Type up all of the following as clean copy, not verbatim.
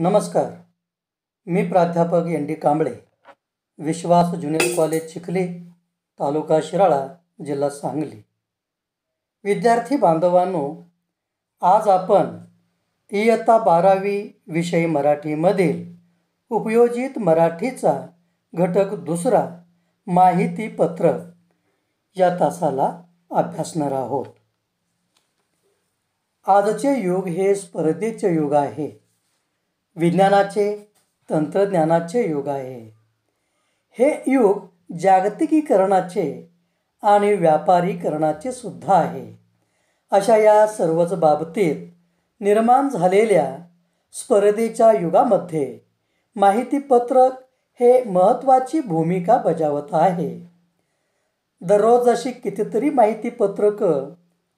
नमस्कार. मी प्राध्यापक ND कांबळे, विश्वास junior college Chikhli, तालुका शिराळा, जिल्हा सांगली. विद्यार्थी बांधवांनो, आज आपण इयत्ता 12वी विषय मराठीमधील उपयोजित मराठीचा घटक दुसरा माहिती पत्रक या तासाला अभ्यासणार आहोत. आजचे युग हे स्पर्धेचे युग आहे. विज्ञानाचे, तंत्रज्ञानाचे युग आहे. हे युग जागतिकीकरणाचे आणि व्यापारीकरणाचे सुद्धा आहे. अशा या सर्वच बाबतीत निर्माण झालेल्या स्पर्धेच्या युगामध्ये माहितीपत्रक हे महत्त्वाची भूमिका बजावत आहे. दररोज अशी कितीतरी माहितीपत्रकं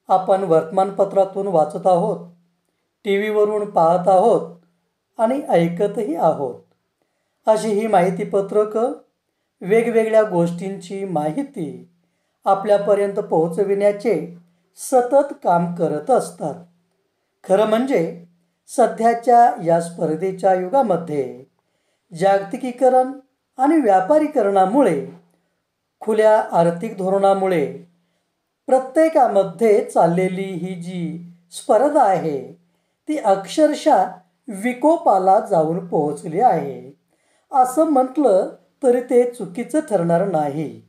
आपण वर्तमानपत्रातून वाचत आहोत, TV वरून पाहत आहोत आणि ऐकतही आहोत. अशी ही माहितीपत्रकं वेगवेगळ्या गोष्टींची माहिती आपल्यापर्यंत पोहोचविण्याचे सतत काम करत असतात. खरं म्हणजे सध्याच्या या स्पर्धेच्या युगामध्ये जागतिकीकरण आणि व्यापारीकरणामुळे, खुल्या आर्थिक धोरणामुळे प्रत्येकामध्ये चाललेली ही जी स्पर्धा आहे ती अक्षरशः विकोपाला जाऊन पोहोचली आहे. असं म्हटलं तरी ते चुकीचं ठरणार नाही.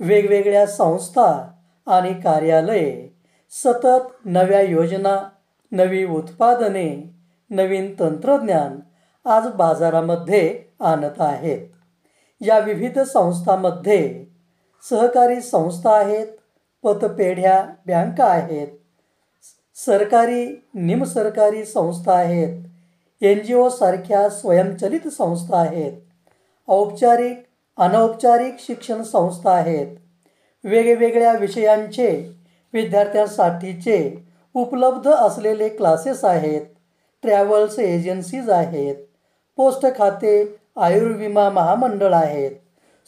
वेगवेगळ्या संस्था आणि कार्यालये सतत नव्या योजना, नवी उत्पादने, नवीन तंत्रज्ञान आज बाजारामध्ये आणत आहेत. या विविध संस्थांमध्ये सहकारी संस्था आहेत, पतपेढ्या बँका आहेत, सरकारी निमसरकारी संस्था आहेत, NGO सारख्या स्वयंचलित संस्था आहेत, औपचारिक अनौपचारिक शिक्षण संस्था आहेत, वेगवेगळ्या विषयांचे विद्यार्थ्यांसाठीचे उपलब्ध असलेले क्लासेस आहेत, ट्रॅव्हल्स एजन्सीज आहेत, पोस्ट खाते, आयुर्विमा महामंडळ आहेत,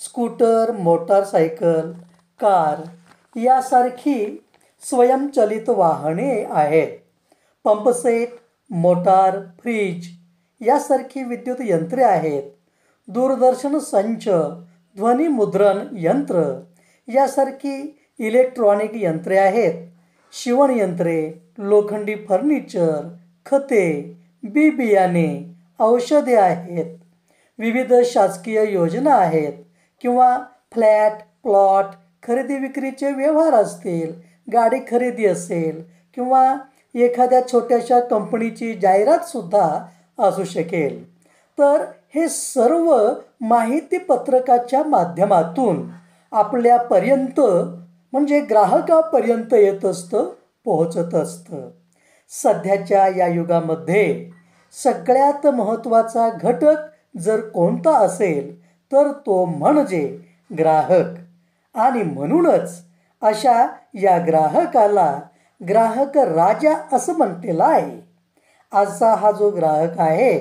स्कूटर, मोटारसायकल, कार यासारखी स्वयंचलित वाहने आहेत, पंपसेट, मोटार, फ्रीज यासारखी विद्युत यंत्रे आहेत, दूरदर्शन संच, ध्वनिमुद्रण यंत्र यासारखी इलेक्ट्रॉनिक यंत्रे आहेत, शिवणयंत्रे, लोखंडी फर्निचर, खते, बी बियाणे, औषधे आहेत, विविध शासकीय योजना आहेत किंवा फ्लॅट, प्लॉट, खरेदी विक्रीचे व्यवहार असतील, गाडी खरेदी असेल किंवा एखाद्या छोट्याशा कंपनीची जाहिरातसुद्धा असू शकेल. तर हे सर्व माहितीपत्रकाच्या माध्यमातून आपल्यापर्यंत म्हणजे ग्राहकापर्यंत येत असतं, पोहोचत असतं. सध्याच्या या युगामध्ये सगळ्यात महत्त्वाचा घटक जर कोणता असेल तर तो म्हणजे ग्राहक. आणि म्हणूनच अशा या ग्राहकाला ग्राहक राजा असं म्हटलेलं आहे. आजचा हा जो ग्राहक आहे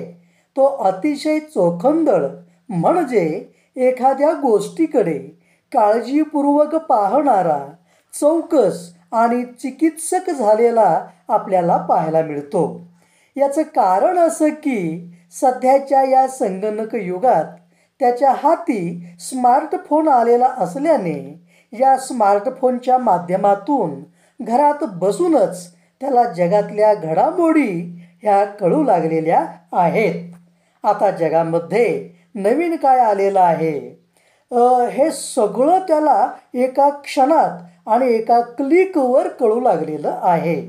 तो अतिशय चोखंदळ म्हणजे एखाद्या गोष्टीकडे काळजीपूर्वक पाहणारा, चौकस आणि चिकित्सक झालेला आपल्याला पाहायला मिळतो. याचं कारण असं की सध्याच्या या संगणक युगात त्याच्या हाती स्मार्टफोन आलेला असल्याने या स्मार्टफोनच्या माध्यमातून घरात बसूनच त्याला जगातल्या घडामोडी ह्या कळू लागलेल्या आहेत. आता जगामध्ये नवीन काय आलेलं आहे हे सगळं त्याला एका क्षणात आणि एका क्लिकवर कळू लागलेलं आहे.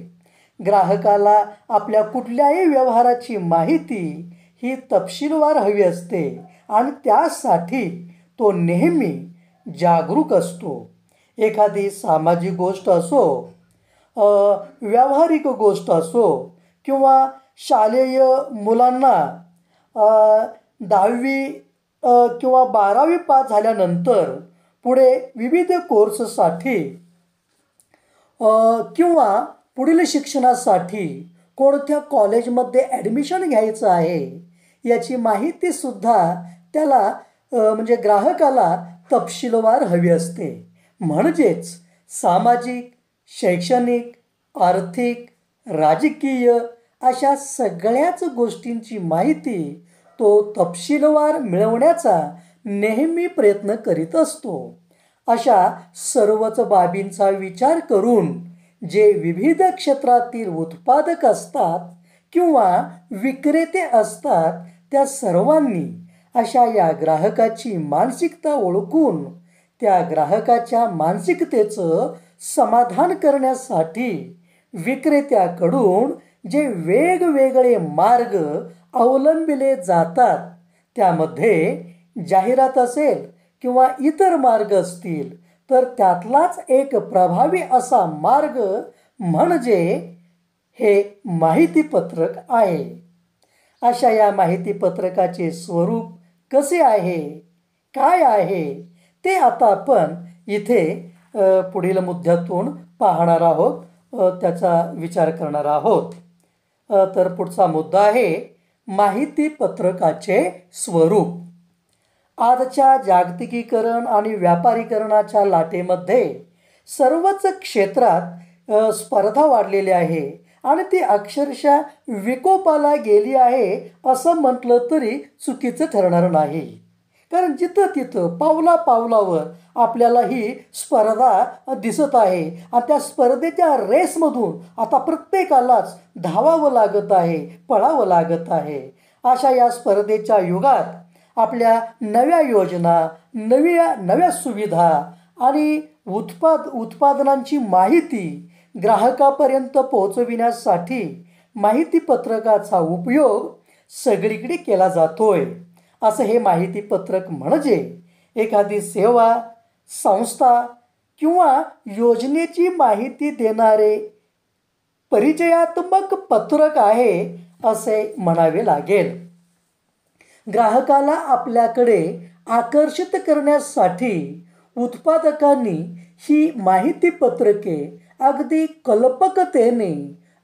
ग्राहकाला आपल्या कुठल्याही व्यवहाराची माहिती ही तपशीलवार हवी असते आणि त्यासाठी तो नेहमी जागरूक असतो. एखादी सामाजिक गोष्ट असो, व्यावहारिक गोष्ट असो किंवा शालेय मुलांना 10वी किंवा 12वी पास झाल्यानंतर पुढे विविध कोर्ससाठी किंवा पुढील शिक्षणासाठी कोणत्या कॉलेजमध्ये ॲडमिशन घ्यायचं आहे याची माहितीसुद्धा त्याला म्हणजे ग्राहकाला तपशीलवार हवी असते. म्हणजेच सामाजिक, शैक्षणिक, आर्थिक, राजकीय अशा सगळ्याच गोष्टींची माहिती तो तपशीलवार मिळवण्याचा नेहमी प्रयत्न करीत असतो. अशा सर्वच बाबींचा विचार करून जे विविध क्षेत्रातील उत्पादक असतात किंवा विक्रेते असतात त्या सर्वांनी अशा या ग्राहकाची मानसिकता ओळखून त्या ग्राहकाच्या मानसिकतेचं समाधान करण्यासाठी विक्रेत्याकडून जे वेगवेगळे मार्ग अवलंबिले जातात त्यामध्ये जाहिरात असेल किंवा इतर मार्ग असतील तर त्यातलाच एक प्रभावी असा मार्ग म्हणजे हे माहितीपत्रक आहे. अशा या माहितीपत्रकाचे स्वरूप कसे आहे, काय आहे ते आता आपण इथे पुढील मुद्द्यातून पाहणार आहोत, त्याचा विचार करणार आहोत. तर पुढचा मुद्दा आहे माहितीपत्रकाचे स्वरूप. आजच्या जागतिकीकरण आणि व्यापारीकरणाच्या लाटेमध्ये सर्वच क्षेत्रात स्पर्धा वाढलेली आहे आणि ती अक्षरशः विकोपाला गेली आहे असं म्हटलं तरी चुकीचं ठरणार नाही. कारण जिथं तिथं पावला पावलावर आपल्याला ही स्पर्धा दिसत आहे आणि त्या स्पर्धेच्या रेसमधून आता प्रत्येकालाच धावावं लागत आहे, पळावं लागत आहे. अशा या स्पर्धेच्या युगात आपल्या नव्या योजना, नव्या सुविधा आणि उत्पादनांची माहिती ग्राहकापर्यंत पोहोचविण्यासाठी माहितीपत्रकाचा उपयोग सगळीकडे केला जातोय. असं हे माहितीपत्रक म्हणजे एखादी सेवा, संस्था किंवा योजनेची माहिती देणारे परिचयात्मक पत्रक आहे असे म्हणावे लागेल. ग्राहकाला आपल्याकडे आकर्षित करण्यासाठी उत्पादकांनी ही माहितीपत्रके अगदी कल्पकतेने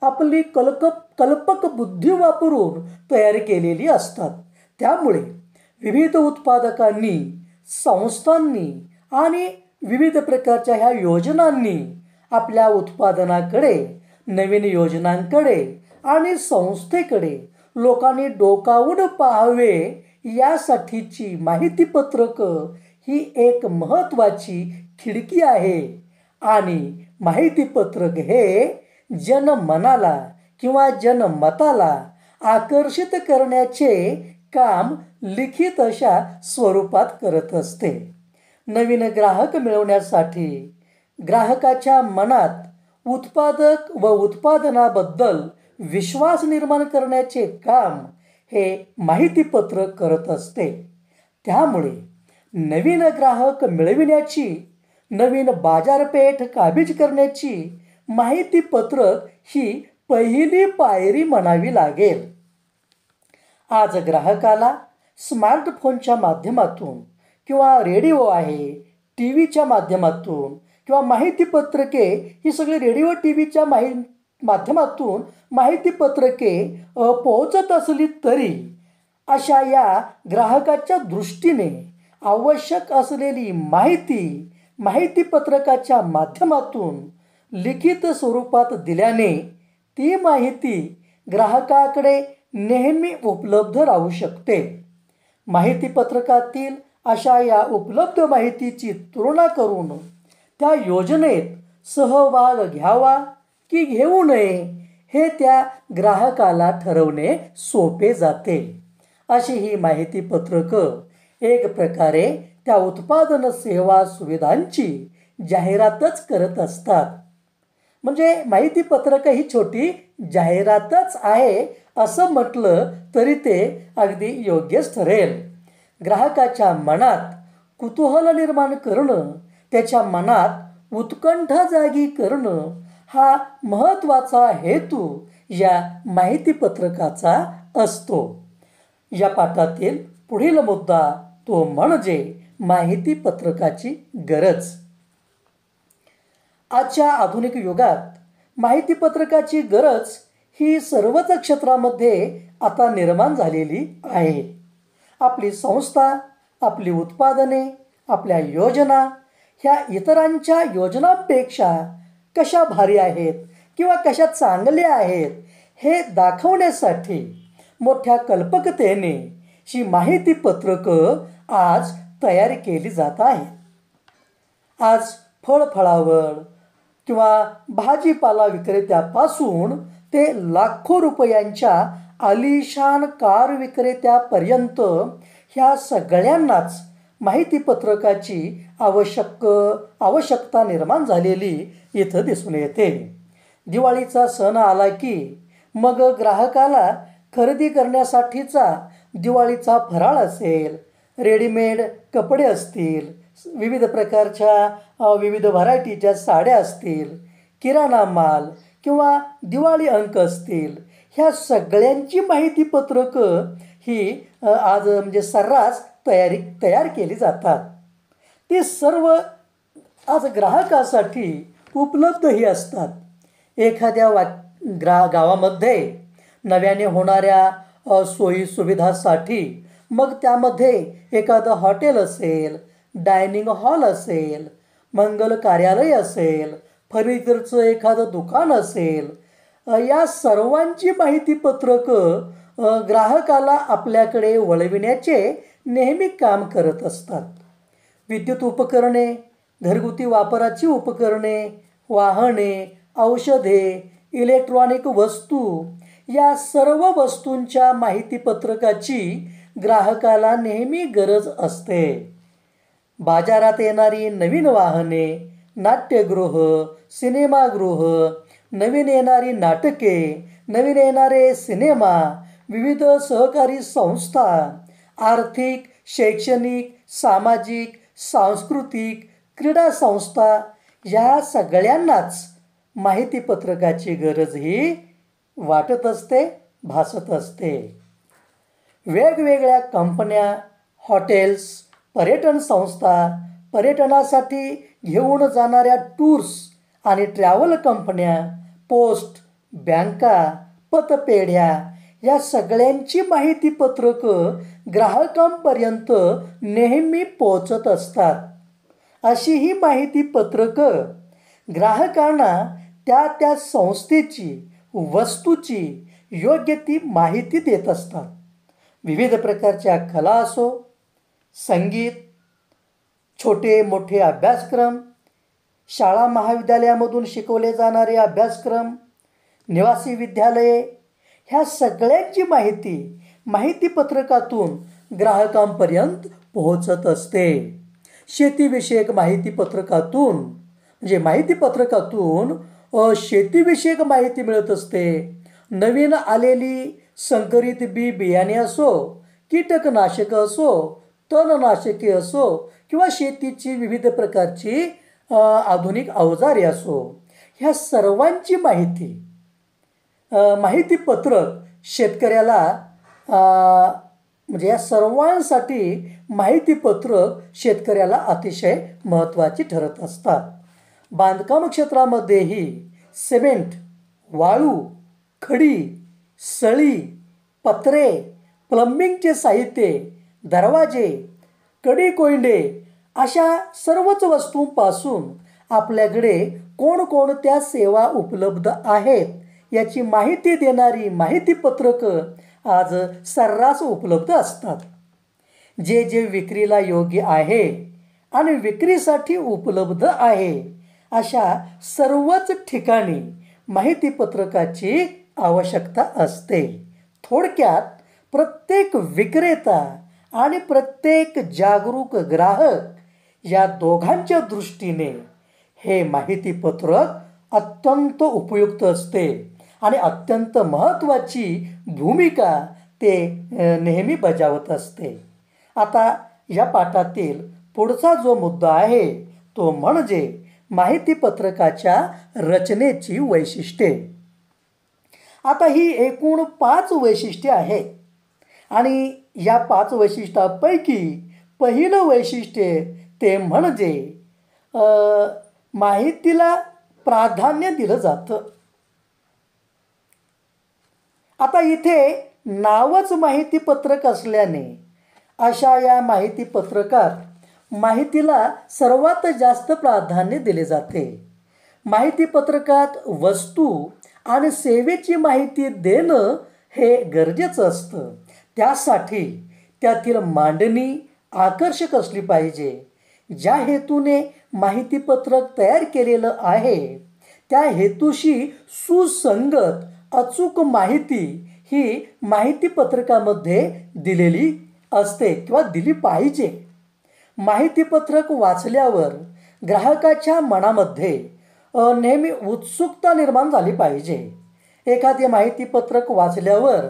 आपली कल्पक बुद्धी वापरून तयार केलेली असतात. त्यामुळे विविध उत्पादकांनी, संस्थांनी आणि विविध प्रकारच्या ह्या योजनांनी आपल्या उत्पादनाकडे, नवीन योजनांकडे आणि संस्थेकडे लोकांनी डोकावून पाहावे यासाठीची माहितीपत्रकं ही एक महत्त्वाची खिडकी आहे. आणि माहितीपत्रक हे जनमनाला किंवा जनमताला आकर्षित करण्याचे काम लिखित अशा स्वरूपात करत असते. नवीन ग्राहक मिळवण्यासाठी ग्राहकाच्या मनात उत्पादक व उत्पादनाबद्दल विश्वास निर्माण करण्याचे काम हे माहितीपत्रक करत असते. त्यामुळे नवीन ग्राहक मिळविण्याची, नवीन बाजारपेठ काबीज करण्याची माहितीपत्रक ही पहिली पायरी म्हणावी लागेल. आज ग्राहकाला स्मार्टफोनच्या माध्यमातून किंवा रेडिओ आहे, टी व्हीच्या माध्यमातून किंवा माहितीपत्रके ही सगळी रेडिओ टी व्हीच्या माध्यमातून माहितीपत्रके पोहोचत असली तरी अशा या ग्राहकाच्या दृष्टीने आवश्यक असलेली माहितीपत्रकाच्या माध्यमातून लिखित स्वरूपात दिल्याने ती माहिती ग्राहकाकडे नेहमी उपलब्ध राहू शकते. माहितीपत्रकातील अशा या उपलब्ध माहितीची तुलना करून त्या योजनेत सहभाग घ्यावा की घेऊ नये हे त्या ग्राहकाला ठरवणे सोपे जाते. अशी ही माहितीपत्रकं एक प्रकारे त्या उत्पादन सेवा सुविधांची जाहिरातच करत असतात. म्हणजे माहितीपत्रक ही छोटी जाहिरातच आहे असं म्हटलं तरी ते अगदी योग्यच ठरेल. ग्राहकाच्या मनात कुतूहल निर्माण करणं, त्याच्या मनात उत्कंठा जागी करणं हा महत्त्वाचा हेतू या माहितीपत्रकाचा असतो. या पाठातील पुढील मुद्दा तो म्हणजे माहितीपत्रकाची गरज. आजच्या आधुनिक युगात माहितीपत्रकाची गरज ही सर्वच क्षेत्रामध्ये आता निर्माण झालेली आहे. आपली संस्था, आपली उत्पादने, आपल्या योजना ह्या इतरांच्या योजनांपेक्षा कशा भारी आहेत किंवा कशा चांगल्या आहेत हे दाखवण्यासाठी मोठ्या कल्पकतेने ही माहिती पत्रकं आज तयार केली जात आहेत. आज फळफळावळ किंवा भाजीपाला विक्रेत्यापासून ते लाखो रुपयांच्या आलिशान कार विक्रेत्यापर्यंत ह्या सगळ्यांनाच माहिती पत्रकाची आवश्यकता निर्माण झालेली इथं दिसून येते. दिवाळीचा सण आला की मग ग्राहकाला खरेदी करण्यासाठीचा दिवाळीचा फराळ असेल, रेडीमेड कपडे असतील, विविध प्रकारच्या विविध व्हरायटीच्या साड्या असतील, किराणा माल किंवा दिवाळी अंक असतील, ह्या सगळ्यांची माहिती पत्रकं ही आज म्हणजे सर्रास तयार केली जातात. ते सर्व आज ग्राहकासाठी उपलब्धही असतात. एखाद्या गावामध्ये नव्याने होणाऱ्या सोयीसुविधासाठी मग त्यामध्ये एखादं हॉटेल असेल, डायनिंग हॉल असेल, मंगल कार्यालय असेल, फर्निचरचं एखादं दुकान असेल, या सर्वांची माहिती पत्रकं ग्राहकाला आपल्याकडे वळविण्याचे नेहमी काम करत असतात. विद्युत उपकरणे, घरगुती वापराची उपकरणे, वाहने, औषधे, इलेक्ट्रॉनिक वस्तू या सर्व वस्तूंच्या माहिती पत्रकाची ग्राहकाला नेहमी गरज असते. बाजारात येणारी नवीन वाहने, नाट्यगृह, सिनेमागृह, नवीन येणारी नाटके, नवीन येणारे सिनेमा, विविध सहकारी संस्था, आर्थिक, शैक्षणिक, सामाजिक, सांस्कृतिक, क्रीडा संस्था या सगळ्यांनाच माहिती पत्रकाची गरज ही वाटत असते, भासत असते. वेगवेगळ्या कंपन्या, हॉटेल्स, पर्यटन संस्था, पर्यटनासाठी घेऊन जाणाऱ्या टूर्स आणि ट्रॅव्हल कंपन्या, पोस्ट, बँका, पतपेढ्या या सगळ्यांची माहिती पत्रकं ग्राहकांपर्यंत नेहमी पोचत असतात. अशी ही माहिती पत्रकं ग्राहकांना त्या त्या संस्थेची, वस्तूची योग्य ती माहिती देत असतात. विविध प्रकारच्या कला असो, संगीत, छोटे मोठे अभ्यासक्रम, शाळा महाविद्यालयामधून शिकवले जाणारे अभ्यासक्रम, निवासी विद्यालये, ह्या सगळ्यांची माहिती पत्रकातून ग्राहकांपर्यंत पोहोचत असते. शेतीविषयक माहिती पत्रकातून शेतीविषयक माहिती मिळत असते. नवीन आलेली संकरित बियाणे असो, कीटकनाशकं असो, तणनाशके असो किंवा शेतीची विविध प्रकारची आधुनिक अवजारे असो, ह्या सर्वांची माहिती पत्रक शेतकऱ्याला म्हणजे या सर्वांसाठी माहिती पत्रक शेतकऱ्याला अतिशय महत्त्वाची ठरत असतात. बांधकाम क्षेत्रामध्येही सिमेंट, वाळू, खडी, सळी, पत्रे, प्लंबिंगचे साहित्य, दरवाजे, कडी कोयंडे अशा सर्वच वस्तूंपासून आपल्याकडे कोणकोणत्या सेवा उपलब्ध आहेत याची माहिती देणारी माहिती पत्रकं आज सर्रास उपलब्ध असतात. जे विक्रीला योग्य आहे आणि विक्रीसाठी उपलब्ध आहे अशा सर्वच ठिकाणी माहिती पत्रकाची आवश्यकता असते. थोडक्यात प्रत्येक विक्रेता आणि प्रत्येक जागरूक ग्राहक या दोघांच्या दृष्टीने हे माहिती पत्रक अत्यंत उपयुक्त असते आणि अत्यंत महत्त्वाची भूमिका ते नेहमी बजावत असते. आता या पाठातील पुढचा जो मुद्दा आहे तो म्हणजे माहिती पत्रकाच्या रचनेची वैशिष्ट्ये. आता ही एकूण 5 वैशिष्ट्ये आहेत आणि या 5 वैशिष्ट्यापैकी पहिलं वैशिष्ट्य ते म्हणजे माहितीला प्राधान्य दिलं जातं. आता इथे नावच माहिती पत्रक असल्याने अशा या माहिती पत्रकात माहितीला सर्वात जास्त प्राधान्य दिले जाते. माहिती पत्रकात वस्तू आणि सेवेची माहिती देणं हे गरजेचं असतं. त्यासाठी त्यातील मांडणी आकर्षक असली पाहिजे. ज्या हेतूने माहितीपत्रक तयार केलेलं आहे त्या हेतूशी सुसंगत अचूक माहिती ही माहितीपत्रकामध्ये दिलेली असते किंवा दिली पाहिजे. माहितीपत्रक वाचल्यावर ग्राहकाच्या मनामध्ये नेहमी उत्सुकता निर्माण झाली पाहिजे. एखादे माहितीपत्रक वाचल्यावर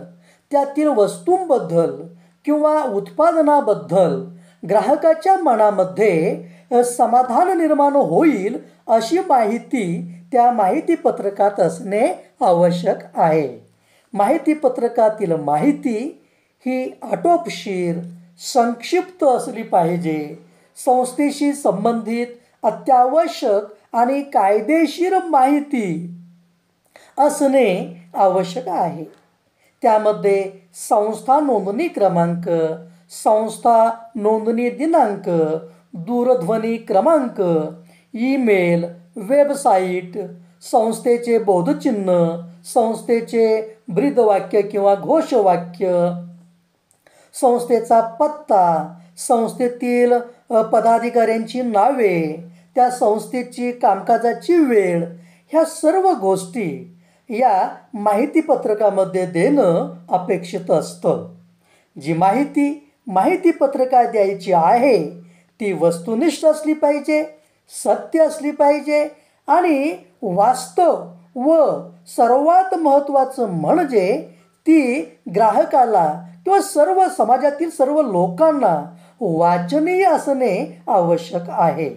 त्यातील वस्तूंबद्दल किंवा उत्पादनाबद्दल ग्राहकाच्या मनामध्ये समाधान निर्माण होईल अशी माहिती त्या माहितीपत्रकात असणे आवश्यक आहे. माहितीपत्रकातील माहिती ही आटोपशीर, संक्षिप्त असली पाहिजे. संस्थेशी संबंधित अत्यावश्यक आणि कायदेशीर माहिती असणे आवश्यक आहे. त्यामध्ये संस्था नोंदणी क्रमांक, संस्था नोंदणी दिनांक, दूरध्वनी क्रमांक, ईमेल, वेबसाईट, संस्थेचे बोधचिन्ह, संस्थेचे ब्रीदवाक्य किंवा घोषवाक्य, संस्थेचा पत्ता, संस्थेतील पदाधिकाऱ्यांची नावे, त्या संस्थेची कामकाजाची वेळ, ह्या सर्व गोष्टी या माहितीपत्रकामध्ये देणं अपेक्षित असतं. जी माहिती माहितीपत्रकात द्यायची आहे ती वस्तुनिष्ठ असली पाहिजे, सत्य असली पाहिजे आणि वास्तव व सर्वात महत्त्वाचं म्हणजे ती ग्राहकाला किंवा सर्व समाजातील सर्व लोकांना वाचनीय असणे आवश्यक आहे.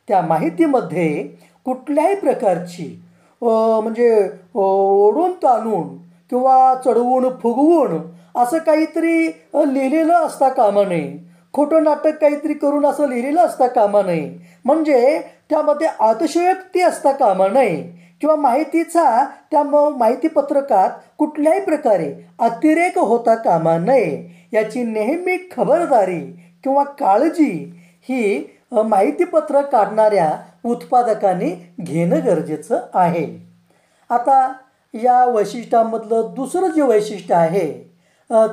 त्या माहितीमध्ये कुठल्याही प्रकारची म्हणजे ओढून ताणून किंवा चढवून फुगवून असं काहीतरी लिहिलेलं असता कामा नये. खोटं नाटक काहीतरी करून असं लिहिलेलं असता कामा नये. म्हणजे त्यामध्ये अतिशयोक्ती असता कामा नये किंवा माहितीचा त्या माहितीपत्रकात कुठल्याही प्रकारे अतिरेक होता कामा नये. याची नेहमी खबरदारी किंवा काळजी ही माहितीपत्रक काढणाऱ्या उत्पादकांनी घेणं गरजेचं आहे. आता या वैशिष्ट्यामधलं दुसरं जे वैशिष्ट्य आहे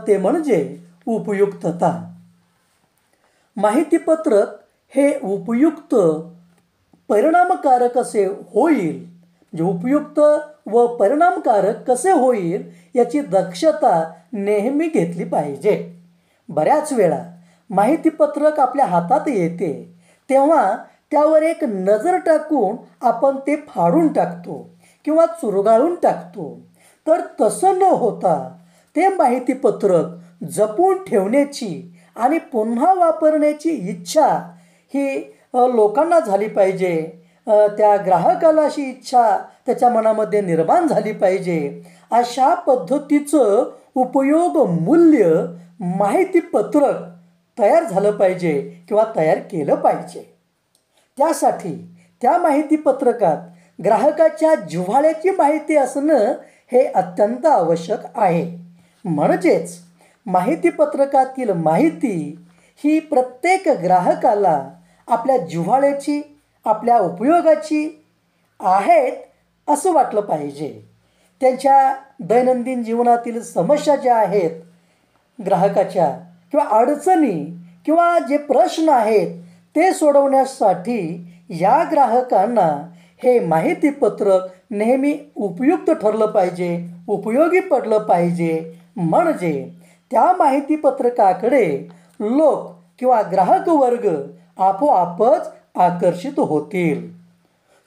ते म्हणजे उपयुक्तता. माहितीपत्रक हे उपयुक्त, परिणामकारक असे होईल, म्हणजे उपयुक्त व परिणामकारक कसे होईल याची दक्षता नेहमी घेतली पाहिजे. बऱ्याच वेळा माहितीपत्रक आपल्या हातात येते तेव्हा त्यावर एक नजर टाकून आपण ते फाडून टाकतो किंवा चुरगाळून टाकतो. तर तसं न होता ते माहितीपत्रक जपून ठेवण्याची आणि पुन्हा वापरण्याची इच्छा ही लोकांना झाली पाहिजे. त्या ग्राहकाला अशी इच्छा त्याच्या मनामध्ये निर्माण झाली पाहिजे. अशा पद्धतीचं उपयोग मूल्य माहितीपत्रक तयार झालं पाहिजे किंवा तयार केलं पाहिजे. त्यासाठी त्या माहितीपत्रकात ग्राहकाच्या जिव्हाळ्याची माहिती असणं हे अत्यंत आवश्यक आहे. म्हणजेच माहितीपत्रकातील माहिती ही प्रत्येक ग्राहकाला आपल्या जिव्हाळ्याची, आपल्या उपयोगाची आहेत असं वाटलं पाहिजे. त्यांच्या दैनंदिन जीवनातील समस्या ज्या आहेत ग्राहकाच्या किंवा अडचणी किंवा जे प्रश्न आहेत ते सोडवण्यासाठी या ग्राहकांना हे माहितीपत्रक नेहमी उपयुक्त ठरलं पाहिजे, उपयोगी पडलं पाहिजे. म्हणजे त्या माहितीपत्रकाकडे लोक किंवा ग्राहक वर्ग आपोआपच आकर्षित होतील.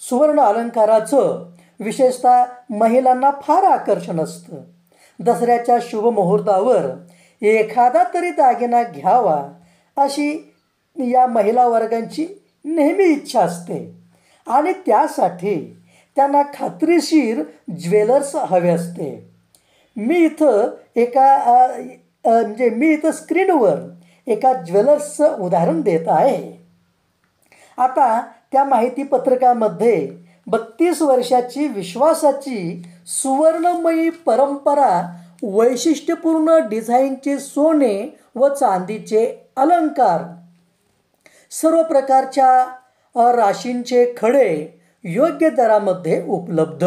सुवर्ण अलंकाराचं विशेषतः महिलांना फार आकर्षण असतं. दसऱ्याच्या शुभमुहूर्तावर एखादा तरी दागिना घ्यावा अशी या महिला वर्गांची नेहमी इच्छा असते आणि त्यासाठी त्यांना खात्रीशीर ज्वेलर्स हवे असते. मी इथं स्क्रीनवर एका ज्वेलर्सचं उदाहरण देत आहे. आता त्या माहितीपत्रकामध्ये 32 वर्षाची विश्वासाची सुवर्णमयी परंपरा, वैशिष्ट्यपूर्ण डिझाईनचे सोने व चांदीचे अलंकार, सर्व प्रकारच्या राशींचे खडे योग्य दरामध्ये उपलब्ध,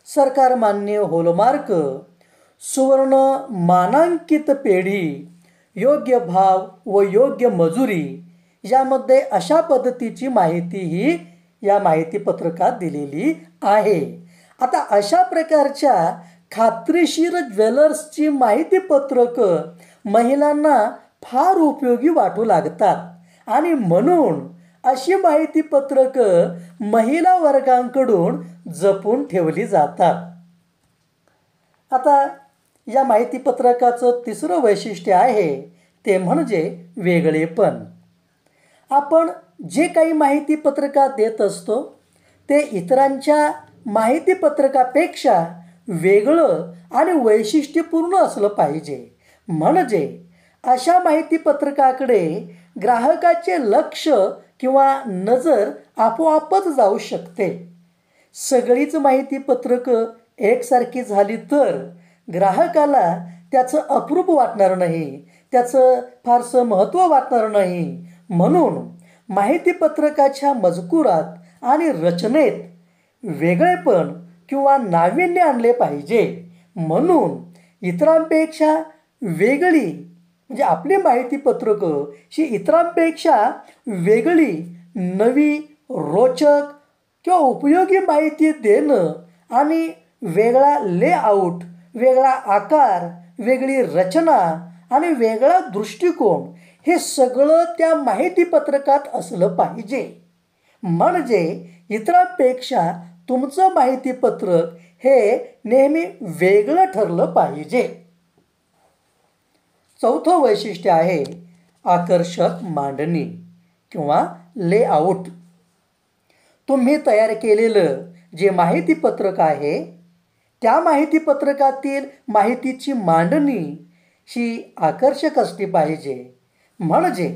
सरकारमान्य हॉलमार्क, सुवर्ण मानांकित पेढी, योग्य भाव व योग्य मजुरी यामध्ये अशा पद्धतीची माहितीही या माहितीपत्रकात दिलेली आहे. आता अशा प्रकारच्या खात्रीशीर ज्वेलर्सची माहितीपत्रकं महिलांना फार उपयोगी वाटू लागतात आणि म्हणून अशी माहितीपत्रकं महिला वर्गांकडून जपून ठेवली जातात. आता या माहितीपत्रकाचं तिसरं वैशिष्ट्य आहे ते म्हणजे वेगळेपण. आपण जे काही माहितीपत्रकात देत असतो ते इतरांच्या माहितीपत्रकापेक्षा वेगळं आणि वैशिष्ट्यपूर्ण असलं पाहिजे. म्हणजे अशा माहितीपत्रकाकडे ग्राहकाचे लक्ष किंवा नजर आपोआपच जाऊ शकते. सगळीच माहितीपत्रकं एकसारखी झाली तर ग्राहकाला त्याचं अप्रूप वाटणार नाही, त्याचं फारसं महत्त्व वाटणार नाही. म्हणून माहितीपत्रकाच्या मजकुरात आणि रचनेत वेगळेपण किंवा नाविन्य आणले पाहिजे. म्हणून इतरांपेक्षा वेगळी म्हणजे आपली माहितीपत्रकं ही इतरांपेक्षा वेगळी, नवी, रोचक किंवा उपयोगी माहिती देणं आणि वेगळा लेआउट, वेगळा आकार, वेगळी रचना आणि वेगळा दृष्टिकोन हे सगळं त्या माहितीपत्रकात असलं पाहिजे. म्हणजे इतरांपेक्षा तुमचं माहितीपत्रक हे नेहमी वेगळं ठरलं पाहिजे. चौथं वैशिष्ट्य आहे आकर्षक मांडणी किंवा लेआउट. तुम्ही तयार केलेलं जे माहितीपत्रक आहे त्या माहितीपत्रकातील माहितीची मांडणी ही आकर्षक असली पाहिजे. म्हणजे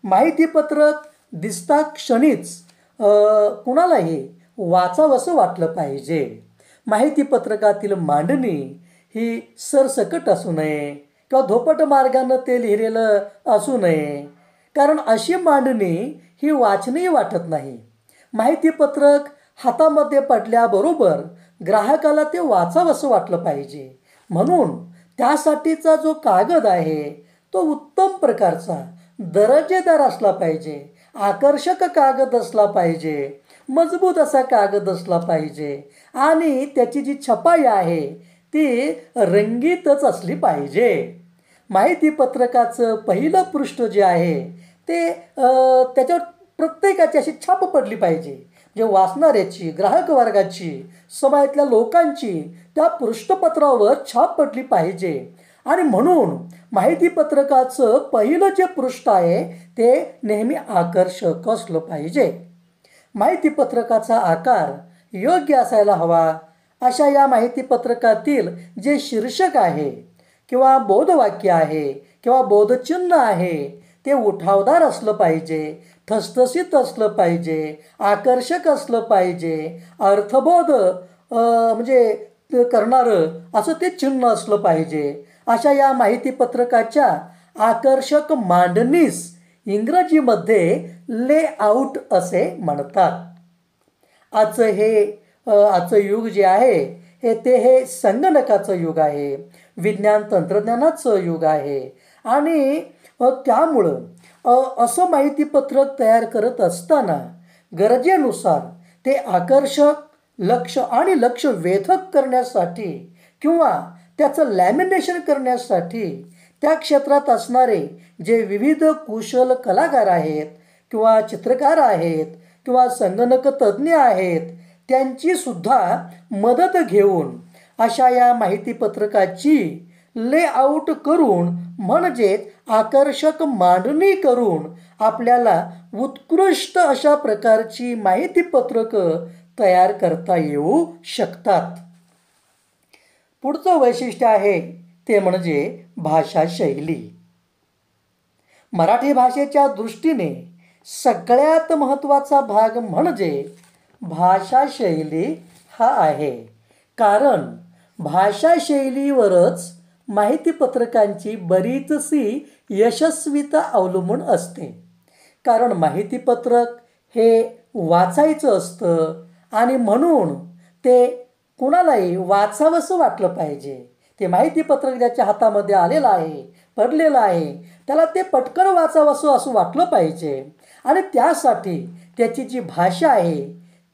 माहितीपत्रक दिसता क्षणीच कुणालाही वाचावंसं वाटलं पाहिजे. माहितीपत्रकातील मांडणी ही सरसकट असू नये किंवा धोपट मार्गानं ते लिहिलेलं असू नये, कारण अशी मांडणी ही वाचनीय वाटत नाही. माहितीपत्रक हातामध्ये पडल्याबरोबर ग्राहकाला ते वाचावंसं वाटलं पाहिजे. म्हणून त्यासाठीचा जो कागद आहे तो उत्तम प्रकारचा दर्जेदार असला पाहिजे, आकर्षक कागद असला पाहिजे, मजबूत असा कागद असला पाहिजे आणि त्याची जी छपाई आहे ती रंगीतच असली पाहिजे. माहितीपत्रकाचं पहिलं पृष्ठ जे आहे ते त्याच्यावर प्रत्येकाची अशी छाप पडली पाहिजे, जे वाचणाऱ्याची, ग्राहक वर्गाची, समाजातल्या लोकांची त्या पृष्ठपत्रावर छाप पडली पाहिजे. आणि म्हणून माहितीपत्रकाचं पहिलं जे पृष्ठ आहे ते नेहमी आकर्षक असलं पाहिजे. माहितीपत्रकाचा आकार योग्य असायला हवा. अशा या माहितीपत्रकातील जे शीर्षक आहे किंवा बोधवाक्य आहे किंवा बोधचिन्ह आहे ते उठावदार असलं पाहिजे, ठसठसीत असलं पाहिजे, आकर्षक असलं पाहिजे, अर्थबोध म्हणजे करणारं असं ते चिन्ह असलं पाहिजे. अशा या माहितीपत्रकाच्या आकर्षक मांडणीस इंग्रजीमध्ये लेआउट असे म्हणतात. आजचं युग जे आहे हे संगणकाचं युग आहे, विज्ञान तंत्रज्ञानाचं युग आहे आणि त्यामुळं असं माहितीपत्रक तयार करत असताना गरजेनुसार ते आकर्षक, लक्ष वेधक करण्यासाठी किंवा त्याचं लॅमिनेशन करण्यासाठी त्या क्षेत्रात असणारे जे विविध कुशल कलाकार आहेत किंवा चित्रकार आहेत किंवा संगणक तज्ज्ञ आहेत त्यांची सुद्धा मदत घेऊन अशा या माहितीपत्रकाची लेआउट करून म्हणजेच आकर्षक मांडणी करून आपल्याला उत्कृष्ट अशा प्रकारची माहितीपत्रकं तयार करता येऊ शकतात. पुढचं वैशिष्ट्य आहे ते म्हणजे भाषा शैली. मराठी भाषेच्या दृष्टीने सगळ्यात महत्त्वाचा भाग म्हणजे भाषा शैली हा आहे. कारण भाषा शैलीवरच माहितीपत्रकांची बरीचशी यशस्वीता अवलंबून असते. कारण माहितीपत्रक हे वाचायचं असतं आणि म्हणून ते कुणालाही वाचावंसं वाटलं पाहिजे. ते माहितीपत्रक ज्याच्या हातामध्ये आलेलं आहे, पडलेलं आहे, त्याला ते पटकन वाचावंसं असं वाटलं पाहिजे. आणि त्यासाठी त्याची जी भाषा आहे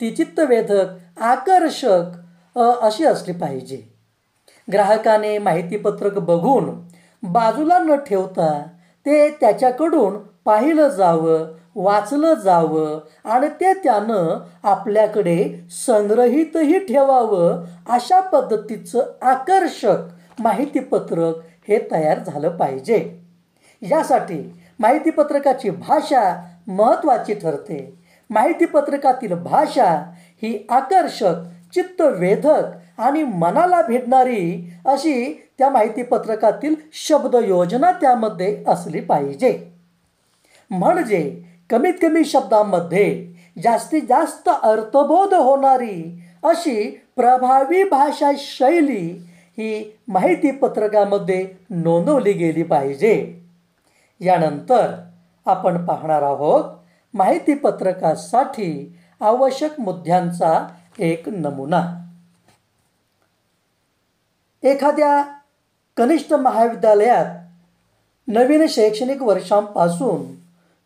ती चित्तवेधक, आकर्षक अशी असली पाहिजे. ग्राहकाने माहितीपत्रक बघून बाजूला न ठेवता ते त्याच्याकडून पाहिलं जावं, वाचलं जावं आणि ते त्यानं आपल्याकडे संग्रहितही ठेवावं. अशा पद्धतीचं आकर्षक माहितीपत्रक हे तयार झालं पाहिजे. यासाठी माहितीपत्रकाची भाषा महत्त्वाची ठरते. माहितीपत्रकातील भाषा ही आकर्षक, चित्तवेधक आणि मनाला भेटणारी अशी त्या माहितीपत्रकातील शब्दयोजना त्यामध्ये असली पाहिजे. म्हणजे कमीत कमी शब्दांमध्ये जास्तीत जास्त अर्थबोध होणारी अशी प्रभावी भाषा शैली ही माहितीपत्रकामध्ये नोंदवली गेली पाहिजे. यानंतर आपण पाहणार आहोत माहितीपत्रकासाठी आवश्यक मुद्द्यांचा एक नमुना. एखाद्या कनिष्ठ महाविद्यालयात नवीन शैक्षणिक वर्षांपासून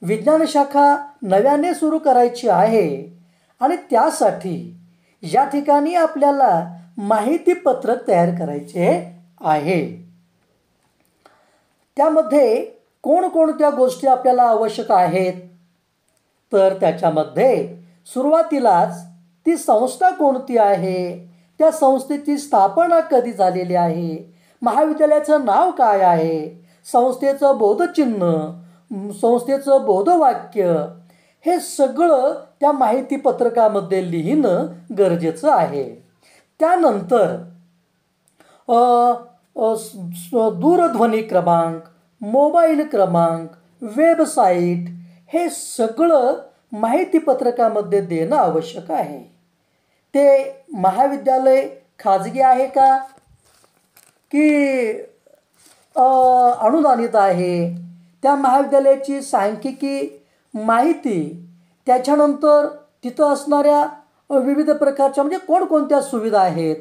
विज्ञान शाखा नव्याने सुरू करायची आहे आणि त्यासाठी या ठिकाणी आपल्याला माहितीपत्रक तयार करायचे आहे. त्यामध्ये कोणकोणत्या गोष्टी आपल्याला आवश्यक आहेत, तर त्याच्यामध्ये सुरुवातीलाच ती संस्था कोणती आहे, त्या संस्थेची स्थापना कधी झालेली आहे, महाविद्यालयाचं नाव काय आहे, संस्थेचं बोधचिन्ह, संस्थेचं बोधवाक्य, हे सगळं त्या माहितीपत्रकामध्ये लिहिणं गरजेचं आहे. त्यानंतर दूरध्वनी क्रमांक, मोबाईल क्रमांक, वेबसाईट हे सगळं माहितीपत्रकामध्ये देणं आवश्यक आहे. ते महाविद्यालय खाजगी आहे का की अनुदानित आहे, त्या महाविद्यालयाची सांख्यिकी माहिती, त्याच्यानंतर तिथं असणाऱ्या विविध प्रकारच्या म्हणजे कोणकोणत्या सुविधा आहेत,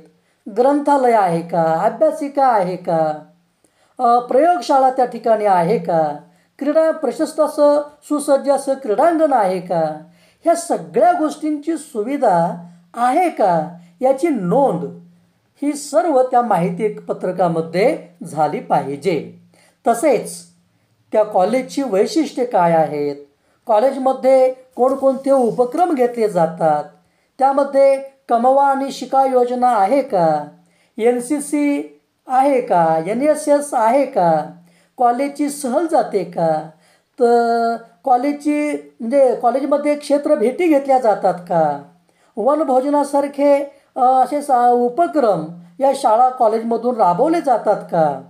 ग्रंथालय आहे का, अभ्यासिका आहे का, प्रयोगशाळा त्या ठिकाणी आहे का, क्रीडा प्रशस्त असं सुसज्ज असं क्रीडांगण आहे का, ह्या सगळ्या गोष्टींची सुविधा आहे का याची नोंद ही सर्व त्या माहितीपत्रकामध्ये झाली पाहिजे. तसेच त्या कॉलेजची वैशिष्ट्ये काय आहेत, कॉलेजमध्ये कोणकोणते उपक्रम घेतले जातात, त्यामध्ये कमवा आणि शिका योजना आहे का, NCC आहे का, NSS आहे का, कॉलेजची सहल जाते का, तर कॉलेजची म्हणजे कॉलेजमध्ये क्षेत्र भेटी घेतल्या जातात का, वनभोजनासारखे असे उपक्रम या शाळा कॉलेजमधून राबवले जातात का,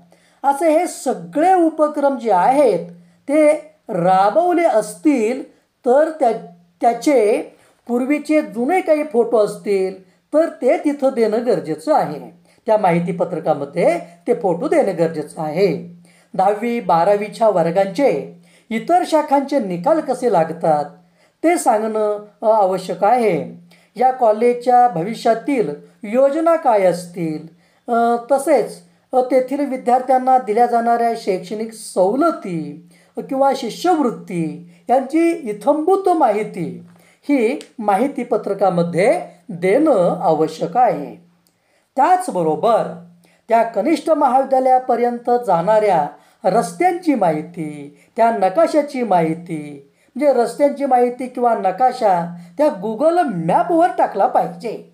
असे हे सगळे उपक्रम जे आहेत ते राबवले असतील तर त्याचे पूर्वीचे जुने काही फोटो असतील तर ते तिथं देणं गरजेचं आहे. त्या माहितीपत्रकामध्ये ते फोटो देणं गरजेचं आहे. 10वी 12वीच्या वर्गांचे इतर शाखांचे निकाल कसे लागतात ते सांगणं आवश्यक आहे. या कॉलेजच्या भविष्यातील योजना काय असतील, तसेच तेथील विद्यार्थ्यांना दिल्या जाणाऱ्या शैक्षणिक सवलती किंवा शिष्यवृत्ती यांची इत्थंभूत माहिती ही माहितीपत्रकामध्ये देणं आवश्यक आहे. त्याचबरोबर त्या कनिष्ठ महाविद्यालयापर्यंत जाणाऱ्या रस्त्यांची माहिती, त्या नकाशाची माहिती, म्हणजे रस्त्यांची माहिती किंवा नकाशा त्या गुगल मॅपवर टाकला पाहिजे.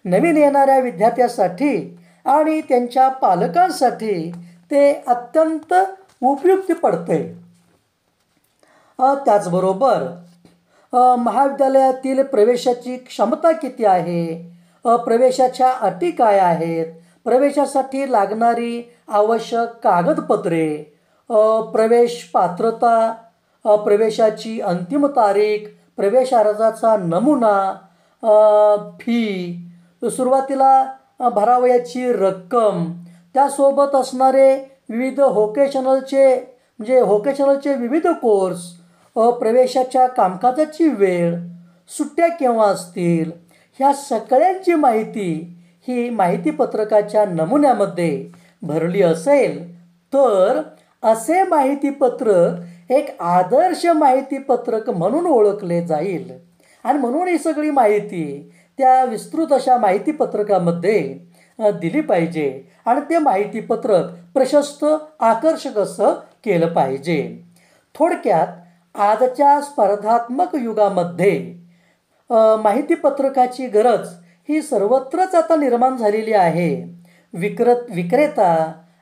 नवीन येणाऱ्या विद्यार्थ्यासाठी आणि त्यांच्या पालकांसाठी ते अत्यंत उपयुक्त पडते. त्याचबरोबर महाविद्यालयातील प्रवेशाची क्षमता किती आहे, प्रवेशाच्या अटी काय आहेत, प्रवेशासाठी लागणारी आवश्यक कागदपत्रे, प्रवेश पात्रता, प्रवेशाची अंतिम तारीख, प्रवेश अर्जाचा नमुना, फी, सुरुवातीला भरावयाची रक्कम, त्यासोबत असणारे विविध व्होकेशनलचे विविध कोर्स, प्रवेशाच्या कामकाजाची वेळ, सुट्ट्या केव्हा असतील, ह्या सगळ्यांची माहिती ही माहितीपत्रकाच्या नमुन्यामध्ये भरली असेल तर असे माहितीपत्रक एक आदर्श माहितीपत्रक म्हणून ओळखले जाईल. आणि म्हणून ही सगळी माहिती त्या विस्तृत अशा माहितीपत्रकामध्ये दिली पाहिजे आणि ते माहितीपत्रक प्रशस्त आकर्षक असं केलं पाहिजे. थोडक्यात आजच्या स्पर्धात्मक युगामध्ये माहितीपत्रकाची गरज ही सर्वत्रच आता निर्माण झालेली आहे. विक्रेता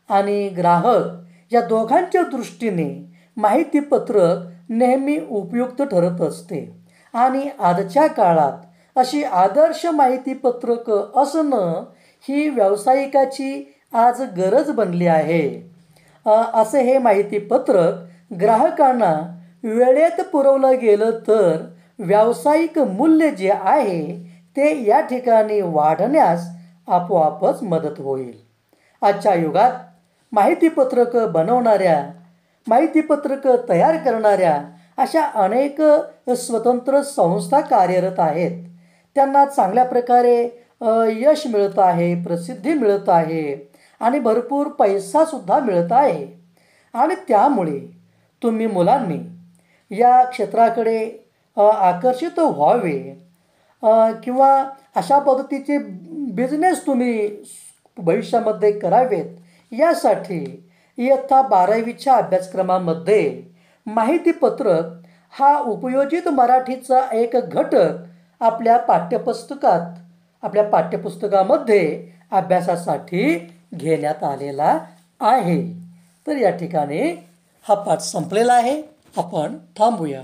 आणि ग्राहक या दोघांच्या दृष्टीने माहितीपत्रक नेहमी उपयुक्त ठरत असते आणि आजच्या काळात अशी आदर्श माहितीपत्रक असणं ही व्यावसायिकाची आज गरज बनली आहे. असे हे माहितीपत्रक ग्राहकांना वेळेत पुरवलं गेलं तर व्यावसायिक मूल्य जे आहे ते या ठिकाणी वाढण्यास आपोआपच मदत होईल. आजच्या युगात माहितीपत्रकं बनवणाऱ्या, माहितीपत्रकं तयार करणाऱ्या अशा अनेक स्वतंत्र संस्था कार्यरत आहेत. त्यांना चांगल्या प्रकारे यश मिळत आहे, प्रसिद्धी मिळत आहे आणि भरपूर पैसासुद्धा मिळत आहे. आणि त्यामुळे तुम्ही मुलांनी या क्षेत्राकडे आकर्षित व्हावे किंवा अशा पद्धतीचे बिझनेस तुम्ही भविष्यामध्ये करावेत यासाठी इयत्ता 12वीच्या अभ्यासक्रमामध्ये माहितीपत्रक हा उपयोजित मराठीचा एक घटक आपल्या पाठ्यपुस्तकामध्ये अभ्यासासाठी घेण्यात आलेला आहे. तर या ठिकाणी हा पाठ संपलेला आहे. आपण थांबूया.